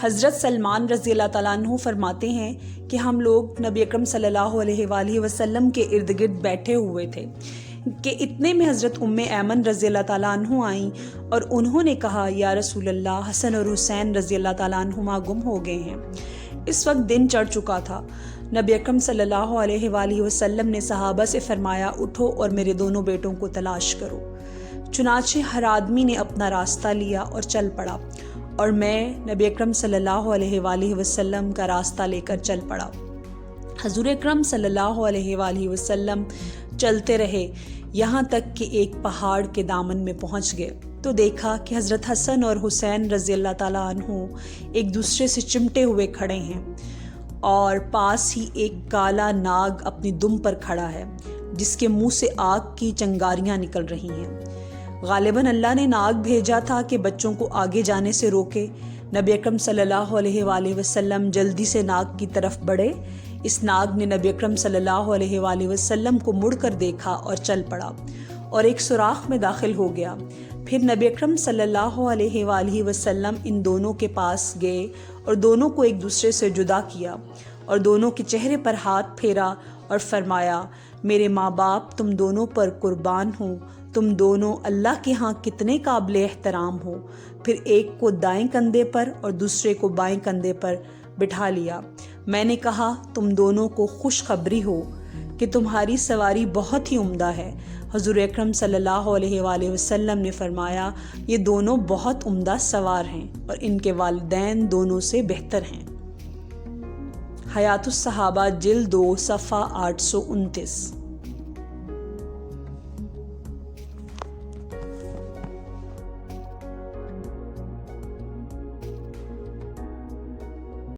حضرت سلمان رضی اللہ تعالیٰ عنہ فرماتے ہیں کہ ہم لوگ نبی اکرم صلی اللہ علیہ وآلہ وسلم کے ارد گرد بیٹھے ہوئے تھے کہ اتنے میں حضرت ایمن رضی اللہ تعالیٰ عنہ آئیں اور انہوں نے کہا یا رسول اللہ، حسن اور حسین رضی اللہ تعالیٰ عنہما گم ہو گئے ہیں۔ اس وقت دن چڑھ چکا تھا۔ نبی اکرم صلی اللہ علیہ وآلہ وسلم نے صحابہ سے فرمایا، اٹھو اور میرے دونوں بیٹوں کو تلاش کرو۔ چنانچہ ہر آدمی نے اپنا راستہ لیا اور چل پڑا، اور میں نبی اکرم صلی اللہ علیہ وآلہ وسلم کا راستہ لے کر چل پڑا۔ حضور اکرم صلی اللہ علیہ وآلہ وسلم چلتے رہے یہاں تک کہ ایک پہاڑ کے دامن میں پہنچ گئے تو دیکھا کہ حضرت حسن اور حسین رضی اللہ تعالیٰ عنہ ایک دوسرے سے چمٹے ہوئے کھڑے ہیں، اور پاس ہی ایک کالا ناگ اپنی دم پر کھڑا ہے جس کے منہ سے آگ کی چنگاریاں نکل رہی ہیں۔ غالباً اللہ نے ناگ بھیجا تھا کہ بچوں کو آگے جانے سے روکے۔ نبی اکرم صلی اللہ علیہ وآلہ وسلم جلدی سے ناگ کی طرف بڑھے۔ اس ناگ نے نبی اکرم صلی اللہ علیہ وآلہ وسلم کو مڑ کر دیکھا اور چل پڑا اور ایک سوراخ میں داخل ہو گیا۔ پھر نبی اکرم صلی اللہ علیہ وآلہ وسلم ان دونوں کے پاس گئے اور دونوں کو ایک دوسرے سے جدا کیا اور دونوں کے چہرے پر ہاتھ پھیرا اور فرمایا، میرے ماں باپ تم دونوں پر قربان ہوں، تم دونوں اللہ کے ہاں کتنے قابل احترام ہو۔ پھر ایک کو دائیں کندھے پر اور دوسرے کو بائیں کندھے پر بٹھا لیا۔ میں نے کہا، تم دونوں کو خوشخبری ہو کہ تمہاری سواری بہت ہی عمدہ ہے۔ حضور اکرم صلی اللہ علیہ وآلہ وسلم نے فرمایا، یہ دونوں بہت عمدہ سوار ہیں اور ان کے والدین دونوں سے بہتر ہیں۔ حیات الصحابہ جلد 2 صفحہ 829۔